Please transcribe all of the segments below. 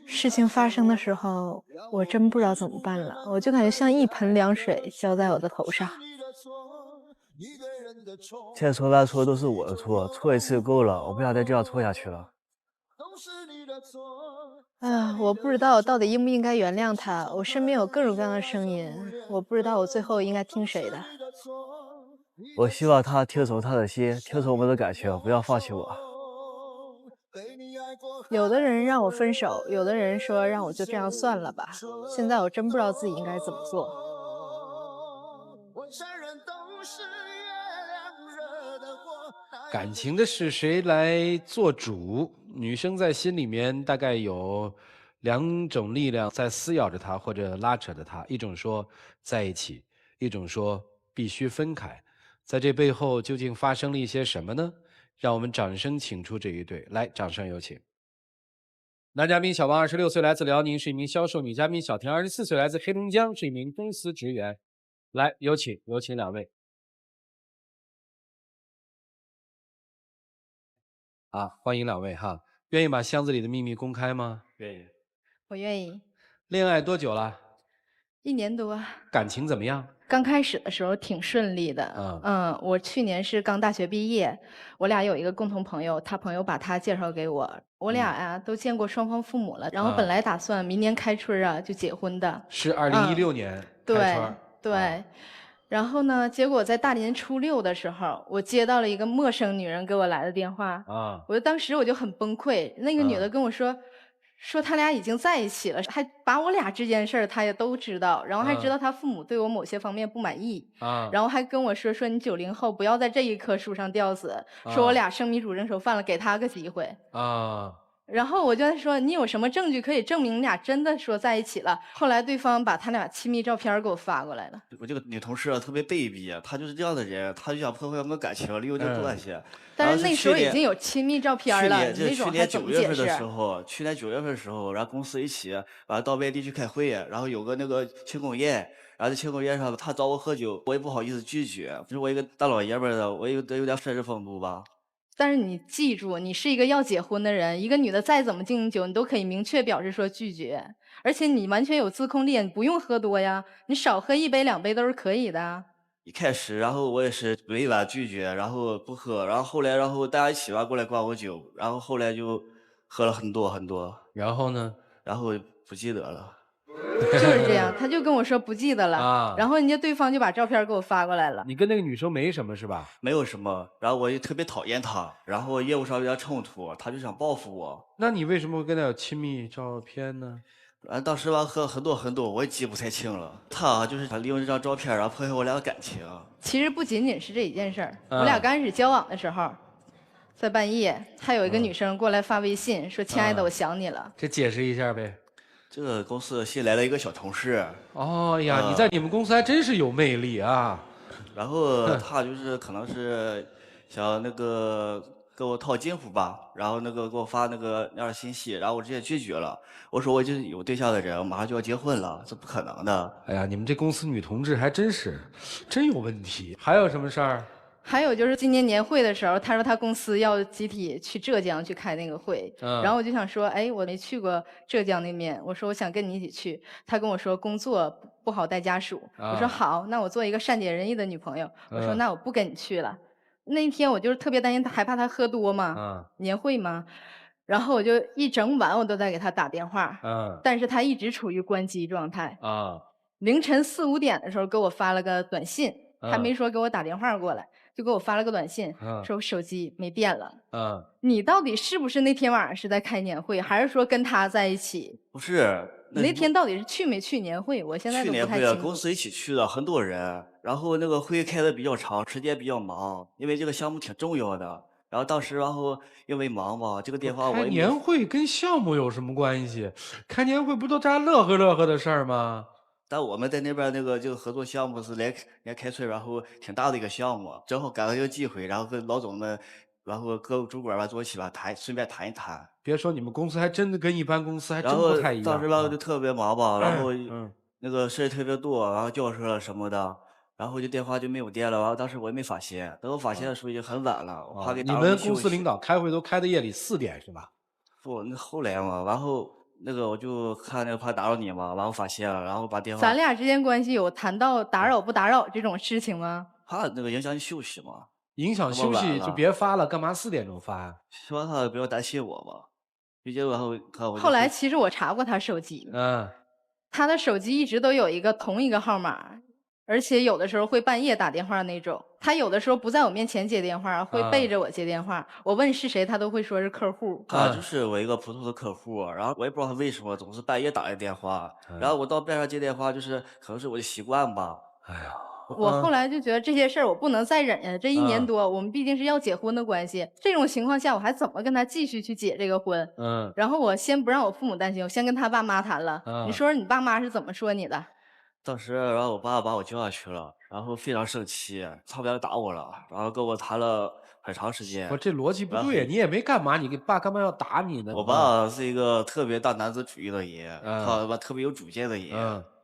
事情发生的时候，我真不知道怎么办了，我就感觉像一盆凉水浇在我的头上。千错万错都是我的错，错一次就够了，我不想再这样错下去了。我不知道我到底应不应该原谅他。我身边有各种各样的声音，我不知道我最后应该听谁的。我希望他听从他的心，听从我们的感情，不要放弃我。有的人让我分手，有的人说让我就这样算了吧。现在我真不知道自己应该怎么做。感情的事谁来做主？女生在心里面大概有两种力量在撕咬着她或者拉扯着她，一种说在一起，一种说必须分开。在这背后究竟发生了一些什么呢？让我们掌声请出这一对，来，掌声有请。男嘉宾小王26岁，来自辽宁，是一名销售；女嘉宾小田24岁，来自黑龙江，是一名公司职员。来，有请两位。欢迎两位哈，愿意把箱子里的秘密公开吗？愿意。我愿意。恋爱多久了1年多。感情怎么样？刚开始的时候挺顺利的。我去年是刚大学毕业，我俩有一个共同朋友，他朋友把他介绍给我，我俩呀都见过双方父母了，然后本来打算明年开春啊就结婚的。是2016年开春。对。然后呢，结果在大年初六的时候，我接到了一个陌生女人给我来的电话。当时我就很崩溃，那个女的跟我说他俩已经在一起了，还把我俩之间事儿他也都知道，然后还知道他父母对我某些方面不满意。然后还跟我说你90后不要在这一棵树上吊死，说我俩生米煮成熟饭了，给他个机会。然后我就在说你有什么证据可以证明你俩真的说在一起了？后来对方把他俩亲密照片给我发过来了。我这个女同事啊特别卑鄙啊，她就是这样的人，她就想破坏我们的感情，利用这个关系。但是那时候已经有亲密照片了，去年9月份的时候，然后公司一起完了到外地去开会，然后有个那个庆功宴，然后在庆功宴上他找我喝酒，我也不好意思拒绝，就是我一个大老爷们儿的，我有点绅士风度吧。但是你记住，你是一个要结婚的人，一个女的再怎么敬你酒，你都可以明确表示说拒绝，而且你完全有自控力，你不用喝多呀，你少喝1杯2杯都是可以的。一开始，然后我也是委婉拒绝，然后不喝，然后后来，大家一起吧过来灌我酒，然后后来就喝了很多很多。然后呢？然后不记得了。就是这样，他就跟我说不记得了，然后人家对方就把照片给我发过来了。你跟那个女生没什么是吧？没有什么，然后我也特别讨厌她，然后业务上有点冲突，她就想报复我。那你为什么会跟她有亲密照片呢？当时吧喝很多，我也记不太清了。他就是想利用这张照片，然后破坏我俩的感情。其实不仅仅是这一件事儿，我俩刚开始交往的时候，在半夜还有一个女生过来发微信说：“亲爱的，我想你了。”这解释一下呗。这个公司新来了一个小同事。哦呀，你在你们公司还真是有魅力啊。然后他就是可能是想那个跟我套近乎吧，然后那个给我发那样的信息，然后我直接拒绝了。我说我就是有对象的人，我马上就要结婚了，这不可能的。哎呀，你们这公司女同志还真有问题。还有什么事儿？还有就是今年年会的时候，他说他公司要集体去浙江去开那个会，然后我就想说，哎，我没去过浙江那边，我说我想跟你一起去。他跟我说工作不好带家属，我说好，那我做一个善解人意的女朋友，我说那我不跟你去了。那一天我就是特别担心他，害怕他喝多嘛，年会嘛，然后我就一整晚我都在给他打电话，但是他一直处于关机状态。凌晨4、5点的时候给我发了个短信，还没说给我打电话过来。就给我发了个短信，说我手机没电了。你到底是不是那天晚上是在开年会，还是说跟他在一起？不是，你那天到底是去没去年会？我现在都不太清楚。去年会公司一起去的，很多人，然后那个会开的比较长，时间比较忙，因为这个项目挺重要的。然后当时，因为忙嘛，这个电话我开年会跟项目有什么关系？开年会不都大家乐呵的事儿吗？但我们在那边这个合作项目是来开春，然后挺大的一个项目，正好赶上这个机会，然后跟老总们，然后各个主管吧坐一起吧顺便谈一谈。别说你们公司还真的跟一般公司还真不太一样。当时吧就特别忙吧，然后那个事儿特别多，然后交涉了什么的，然后电话就没有电了，然后当时我也没发现，等我发现的时候已经很晚了，我怕给打扰你们公司领导开会都开到夜里4点是吧？不，那后来嘛，然后那个我就看那个怕打扰你嘛，然后发现了，然后把电话咱俩之间关系有谈到打扰不打扰这种事情吗？怕那个影响你休息嘛，影响那么晚休息就了，别发了，干嘛4点钟发呀？希望他不要担心我嘛。毕竟然后看我就后来会其实我查过他手机，嗯，他的手机一直都有同一个号码，而且有的时候会半夜打电话那种。他有的时候不在我面前接电话，会背着我接电话。我问是谁，他都会说是客户。他就是我一个普通的客户，然后我也不知道他为什么总是半夜打来电话，然后我到边上接电话，就是可能是我的习惯吧。哎呀，我后来就觉得这些事儿我不能再忍呀，这1年多，我们毕竟是要结婚的关系，这种情况下我还怎么跟他继续去结这个婚？然后我先不让我父母担心，我先跟他爸妈谈了。你说说你爸妈是怎么说你的？当时，然后我爸把我叫下去了，然后非常生气，差点打我了，然后跟我谈了很长时间。不，这逻辑不然后对，你也没干嘛，你爸干嘛要打你呢？我爸是一个特别大男子主义的人，他吧特别有主见的人，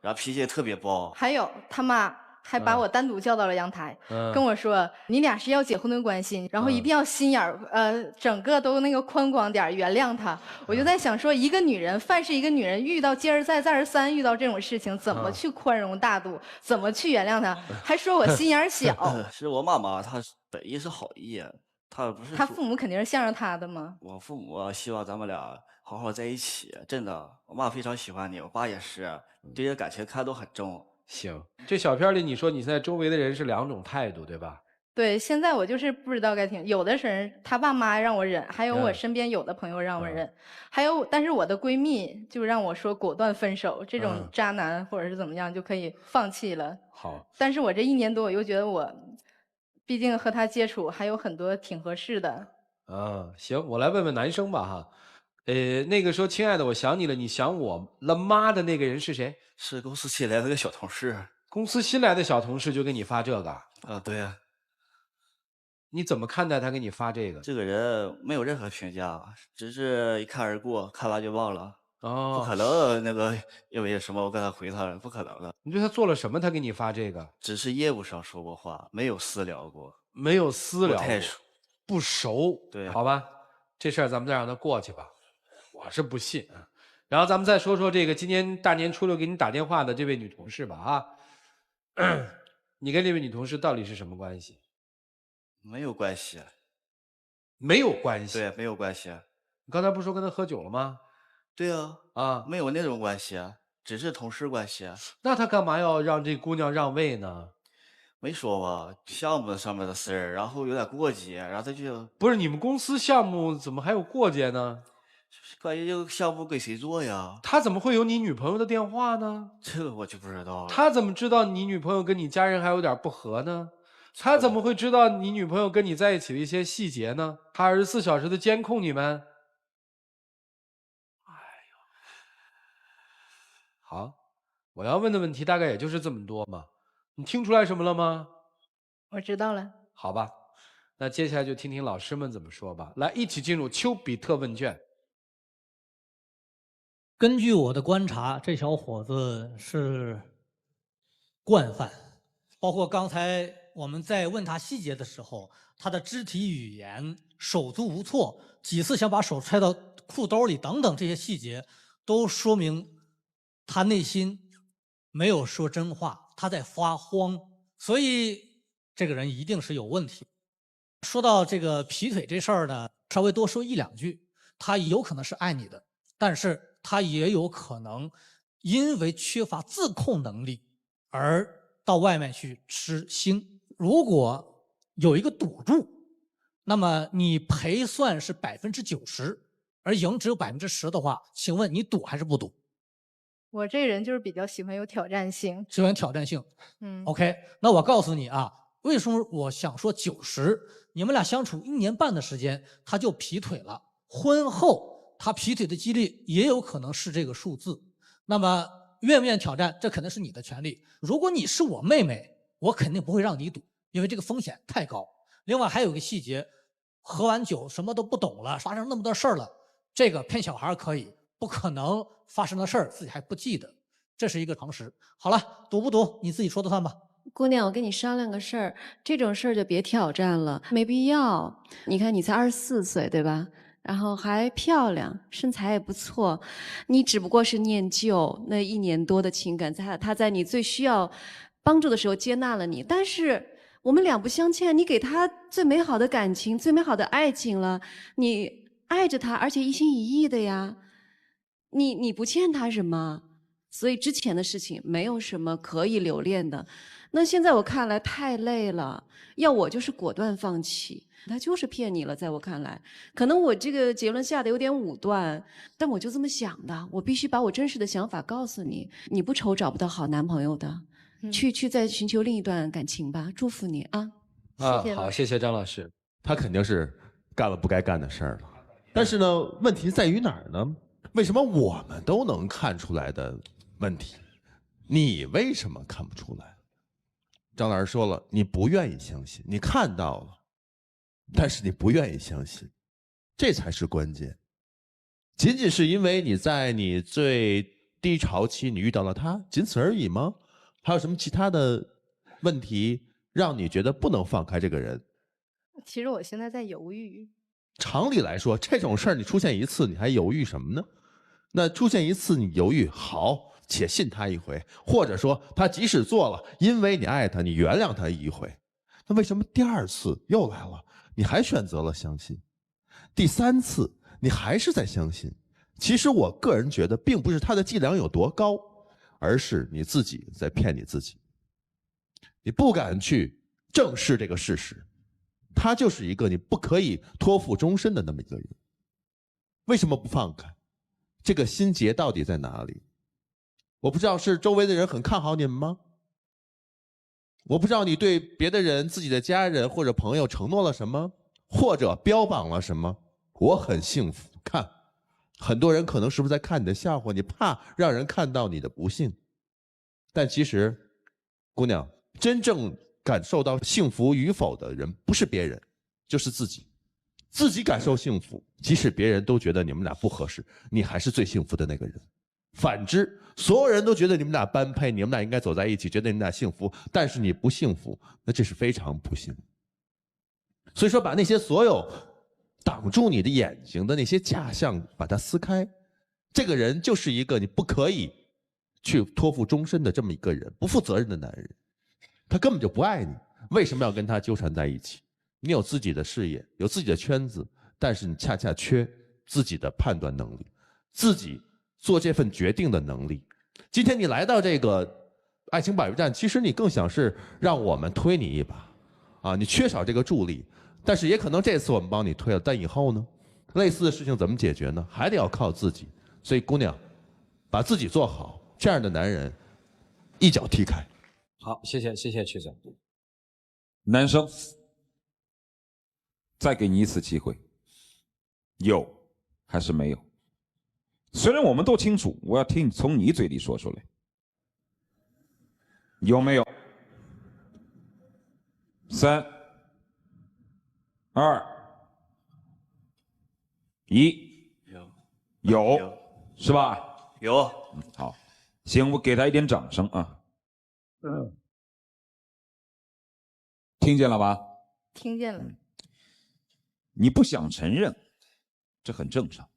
然后脾气也特别暴。还有他妈还把我单独叫到了阳台，跟我说你俩是要结婚的关系，然后一定要心眼儿，整个都那个宽广点儿，原谅他。我就在想说，一个女人，凡是一个女人遇到接而再再而三遇到这种事情，怎么去宽容大度，怎么去原谅他？还说我心眼儿小，是我妈妈，她本意是好意，她不是他说父母肯定是向着他的嘛。我父母希望咱们俩好好在一起，真的，我妈非常喜欢你，我爸也是，对这感情看都很重。行，这小片里你说你现在周围的人是2种态度，对吧？对，现在我就是不知道该听，有的人他爸妈让我忍，还有我身边有的朋友让我忍，还有但是我的闺蜜就让我说果断分手，这种渣男或者是怎么样就可以放弃了。好，但是我这1年多，我又觉得我，毕竟和他接触还有很多挺合适的。行，我来问问男生吧哈。那个说亲爱的，我想你了，你想我了吗的那个人是谁？是公司新来的个小同事。公司新来的小同事就给你发这个？对呀。你怎么看待他给你发这个？这个人没有任何评价，只是一看而过，看完就忘了。不可能那个因为什么我跟他回他了，不可能的。你对他做了什么？他给你发这个？只是业务上说过话，没有私聊过。没有私聊过，不太熟。不熟。对，好吧，这事儿咱们再让他过去吧。我是不信啊。然后咱们再说说这个今年大年初6给你打电话的这位女同事吧啊。你跟这位女同事到底是什么关系？没有关系。没有关系。对，没有关系。你刚才不是说跟她喝酒了吗？对啊，没有那种关系，只是同事关系。那他干嘛要让这姑娘让位呢？没说吧，项目上面的事儿，然后有点过节，然后他就不是你们公司项目怎么还有过节呢？关于这个项目给谁做呀？他怎么会有你女朋友的电话呢？这个我就不知道了。他怎么知道你女朋友跟你家人还有点不和呢？他怎么会知道你女朋友跟你在一起的一些细节呢？他24小时的监控你们？哎呦，好，我要问的问题大概也就是这么多嘛。你听出来什么了吗？我知道了。好吧，那接下来就听听老师们怎么说吧。来，一起进入丘比特问卷。根据我的观察，这小伙子是惯犯，包括刚才我们在问他细节的时候，他的肢体语言、手足无措，几次想把手揣到裤兜里等等这些细节，都说明他内心没有说真话，他在发慌，所以这个人一定是有问题。说到这个劈腿这事儿呢，稍微多说1、2句，他有可能是爱你的，但是他也有可能因为缺乏自控能力而到外面去吃腥。如果有一个赌注，那么你赔算是90%，而赢只有10%的话，请问你赌还是不赌？我这人就是比较喜欢有挑战性。喜欢挑战性。OK， 那我告诉你啊，为什么我想说90？你们俩相处1年半的时间，他就劈腿了。婚后他劈腿的几率也有可能是这个数字。那么愿不愿意挑战，这肯定是你的权利。如果你是我妹妹，我肯定不会让你赌，因为这个风险太高。另外还有个细节，喝完酒什么都不懂了，发生那么多事儿了，这个骗小孩可以，不可能发生的事儿自己还不记得，这是一个常识。好了，赌不赌你自己说的算吧。姑娘，我跟你商量个事儿，这种事儿就别挑战了，没必要。你看你才24岁，对吧？然后还漂亮，身材也不错。你只不过是念旧，那1年多的情感，他在你最需要帮助的时候接纳了你，但是我们两不相欠，你给他最美好的感情、最美好的爱情了，你爱着他，而且一心一意的呀，你不欠他什么，所以之前的事情没有什么可以留恋的。那现在我看来太累了，要我就是果断放弃。他就是骗你了，在我看来，可能我这个结论下的有点武断，但我就这么想的，我必须把我真实的想法告诉你。你不愁找不到好男朋友的，去再寻求另一段感情吧，祝福你啊！好，谢谢张老师。他肯定是干了不该干的事儿了，但是呢，问题在于哪儿呢？为什么我们都能看出来的问题，你为什么看不出来？张老师说了，你不愿意相信，你看到了，但是你不愿意相信，这才是关键。仅仅是因为你在你最低潮期你遇到了他，仅此而已吗？还有什么其他的问题让你觉得不能放开这个人？其实我现在在犹豫。常理来说，这种事儿你出现一次，你还犹豫什么呢？那出现一次你犹豫，好，且信他一回，或者说他即使做了，因为你爱他，你原谅他一回。那为什么第2次又来了，你还选择了相信？第3次你还是在相信？其实我个人觉得，并不是他的伎俩有多高，而是你自己在骗你自己。你不敢去正视这个事实，他就是一个你不可以托付终身的那么一个人。为什么不放开？这个心结到底在哪里？我不知道是周围的人很看好你们吗？我不知道你对别的人、自己的家人或者朋友承诺了什么，或者标榜了什么。我很幸福，看，很多人可能是不是在看你的笑话，你怕让人看到你的不幸。但其实，姑娘，真正感受到幸福与否的人，不是别人，就是自己。自己感受幸福，即使别人都觉得你们俩不合适，你还是最幸福的那个人。反之，所有人都觉得你们俩般配，你们俩应该走在一起，觉得你们俩幸福，但是你不幸福，那这是非常不幸。所以说，把那些所有挡住你的眼睛的那些假象把它撕开，这个人就是一个你不可以去托付终身的这么一个人，不负责任的男人。他根本就不爱你，为什么要跟他纠缠在一起？你有自己的事业，有自己的圈子，但是你恰恰缺自己的判断能力，自己做这份决定的能力。今天你来到这个爱情保卫战，其实你更想是让我们推你一把啊，你缺少这个助力。但是也可能这次我们帮你推了，但以后呢，类似的事情怎么解决呢？还得要靠自己。所以姑娘，把自己做好，这样的男人一脚踢开。好，谢谢曲总。男生，再给你一次机会，有还是没有？虽然我们都清楚，我要听从你嘴里说出来，有没有？3、2、1，有，是吧？有。好，行，我给他一点掌声啊。听见了吧？听见了。你不想承认，这很正常。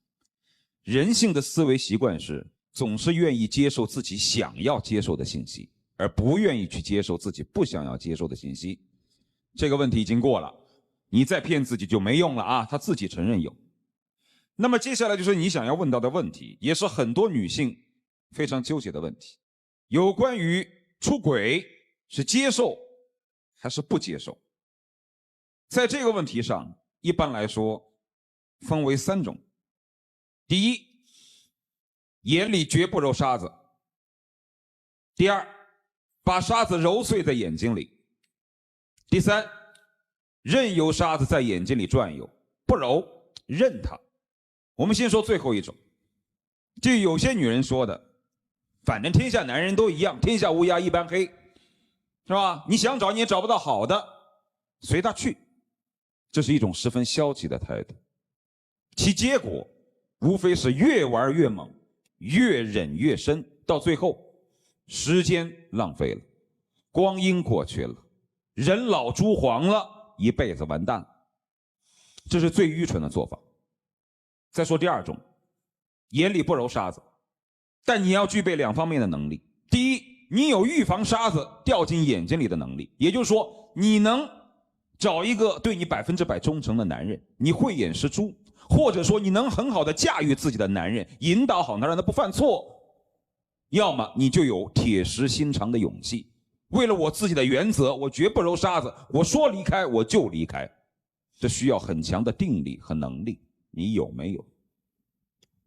人性的思维习惯是总是愿意接受自己想要接受的信息，而不愿意去接受自己不想要接受的信息。这个问题已经过了，你再骗自己就没用了啊！他自己承认有。那么接下来就是你想要问到的问题，也是很多女性非常纠结的问题，有关于出轨是接受还是不接受。在这个问题上，一般来说分为3种。第一，眼里绝不揉沙子；第二，把沙子揉碎在眼睛里；第三，任由沙子在眼睛里转悠，不揉，任它。我们先说最后一种，就有些女人说的，反正天下男人都一样，天下乌鸦一般黑，是吧？你想找你也找不到好的，随他去。这是一种十分消极的态度，其结果无非是越玩越猛，越忍越深，到最后时间浪费了，光阴过去了，人老珠黄了，一辈子完蛋了。这是最愚蠢的做法。再说第二种，眼里不揉沙子，但你要具备2方面的能力。第一，你有预防沙子掉进眼睛里的能力，也就是说，你能找一个对你100%忠诚的男人，你慧眼识珠，或者说你能很好的驾驭自己的男人，引导好他，让他不犯错。要么你就有铁石心肠的勇气，为了我自己的原则，我绝不揉沙子，我说离开我就离开。这需要很强的定力和能力，你有没有？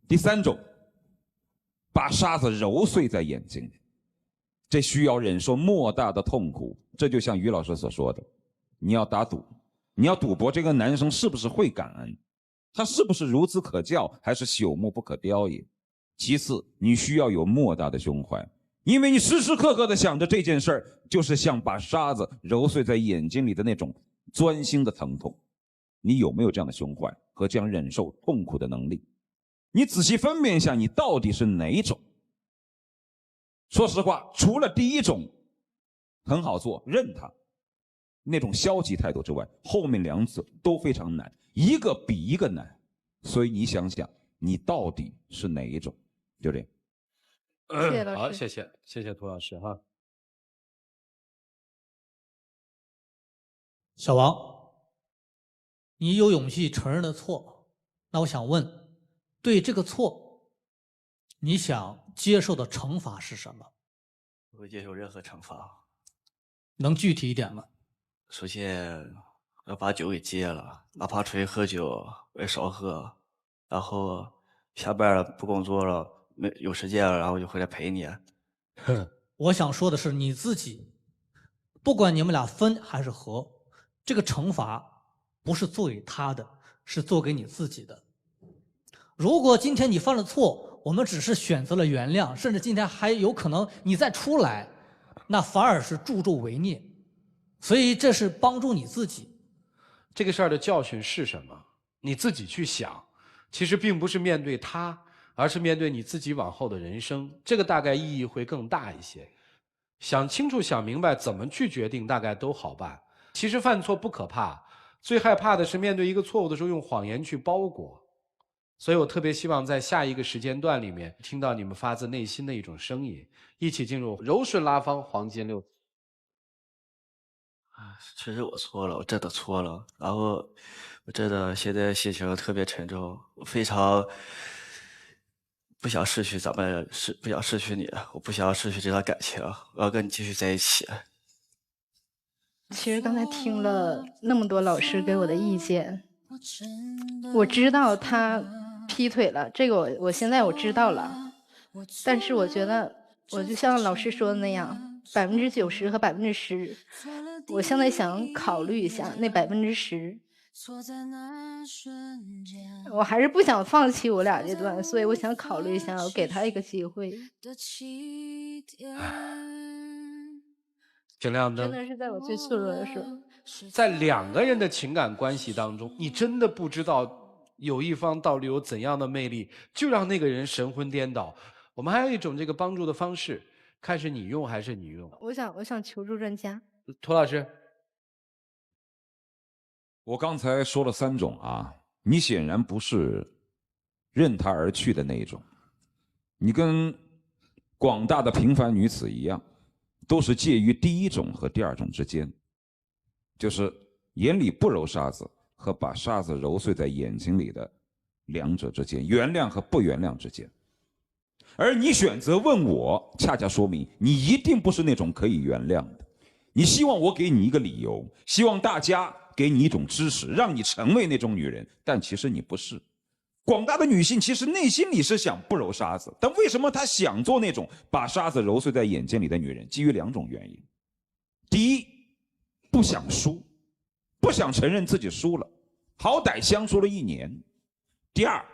第三种，把沙子揉碎在眼睛里，这需要忍受莫大的痛苦。这就像于老师所说的，你要打赌，你要赌博这个男生是不是会感恩，他是不是孺子可教，还是朽木不可雕也。其次，你需要有莫大的胸怀，因为你时时刻刻的想着这件事儿，就是像把沙子揉碎在眼睛里的那种钻心的疼痛。你有没有这样的胸怀和这样忍受痛苦的能力？你仔细分辨一下，你到底是哪一种？说实话，除了第一种很好做，认他那种消极态度之外，后面2者都非常难，一个比一个难。所以你想想，你到底是哪一种？就这样。谢谢老师。好，谢谢涂老师哈。小王，你有勇气承认了错，那我想问，对这个错，你想接受的惩罚是什么？不会接受任何惩罚。能具体一点吗？首先要把酒给戒了，哪怕出去喝酒我也少喝，然后下班了不工作了，有时间了，然后就回来陪你。我想说的是，你自己，不管你们俩分还是合，这个惩罚不是做给他的，是做给你自己的。如果今天你犯了错，我们只是选择了原谅，甚至今天还有可能你再出来，那反而是助纣为虐。所以这是帮助你自己。这个事儿的教训是什么？你自己去想。其实并不是面对他，而是面对你自己往后的人生，这个大概意义会更大一些。想清楚想明白怎么去决定，大概都好办。其实犯错不可怕，最害怕的是面对一个错误的时候用谎言去包裹。所以我特别希望在下一个时间段里面听到你们发自内心的一种声音，一起进入柔顺拉芳黄金6。确实我错了，我真的错了。然后我真的现在心情特别沉重，我非常不想失去不想失去你，我不想失去这段感情，我要跟你继续在一起。其实刚才听了那么多老师给我的意见，我知道他劈腿了，这个我现在我知道了，但是我觉得我就像老师说的那样，90%和10%，我现在想考虑一下那10%，我还是不想放弃我俩这段，所以我想考虑一下，我给他一个机会。尽量的，真的是在我最脆弱的时候，在2个人的情感关系当中，你真的不知道有一方到底有怎样的魅力，就让那个人神魂颠倒。我们还有一种这个帮助的方式，看是你用还是你用。我想求助专家。涂老师，我刚才说了3种啊，你显然不是任他而去的那一种，你跟广大的平凡女子一样，都是介于第一种和第2种之间，就是眼里不揉沙子和把沙子揉碎在眼睛里的2者之间，原谅和不原谅之间。而你选择问我，恰恰说明你一定不是那种可以原谅的。你希望我给你一个理由，希望大家给你一种支持，让你成为那种女人，但其实你不是。广大的女性其实内心里是想不揉沙子，但为什么她想做那种把沙子揉碎在眼睛里的女人？基于2种原因。第一，不想输，不想承认自己输了，好歹相处了1年。第二，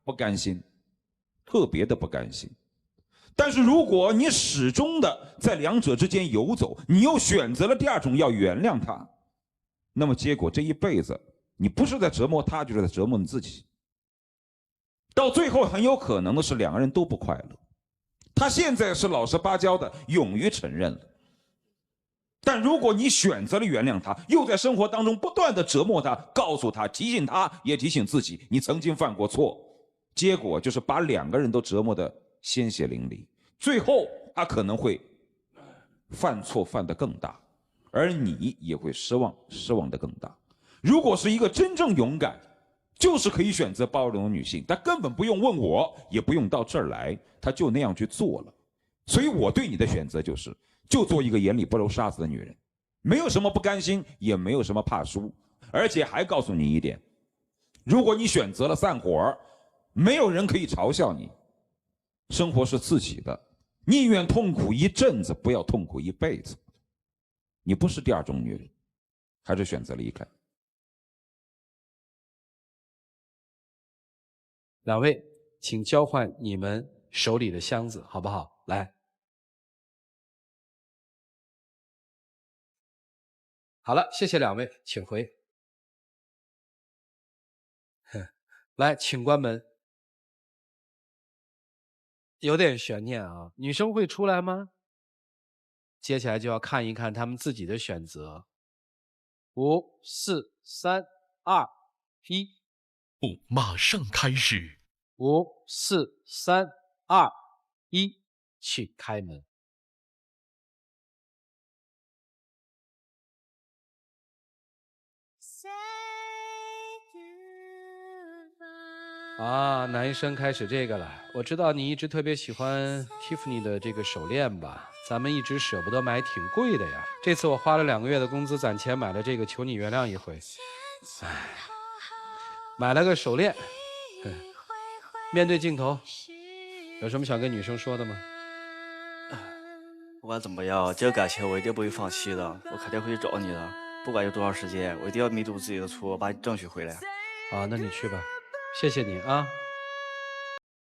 不甘心，特别的不甘心。但是如果你始终的在2者之间游走，你又选择了第2种要原谅他，那么结果这一辈子你不是在折磨他，就是在折磨你自己。到最后很有可能的是2个人都不快乐。他现在是老实巴交的勇于承认了，但如果你选择了原谅他，又在生活当中不断的折磨他，告诉他，提醒他，也提醒自己，你曾经犯过错，结果就是把2个人都折磨得鲜血淋漓，最后他可能会犯错犯得更大，而你也会失望得更大。如果是一个真正勇敢，就是可以选择包容的女性，她根本不用问我，也不用到这儿来，她就那样去做了。所以我对你的选择就是，就做一个眼里不揉沙子的女人，没有什么不甘心，也没有什么怕输，而且还告诉你一点，如果你选择了散伙，没有人可以嘲笑你。生活是自己的，宁愿痛苦一阵子，不要痛苦一辈子。你不是第2种女人，还是选择离开。2位，请交换你们手里的箱子，好不好？来，好了，谢谢2位，请回。来，请关门。有点悬念啊，女生会出来吗？接下来就要看一看她们自己的选择。5、4、3、2、1，马上开始。5、4、3、2、1，去开门。啊，男生开始这个了。我知道你一直特别喜欢 Tiffany 的这个手链吧？咱们一直舍不得买，挺贵的呀。这次我花了2个月的工资攒钱买了这个，求你原谅一回。唉，买了个手链。面对镜头，有什么想跟女生说的吗？不管怎么样，这个感情我一定不会放弃的，我肯定会去找你的，不管有多长时间，我一定要弥补自己的错，把你争取回来。好，那你去吧。谢谢你啊。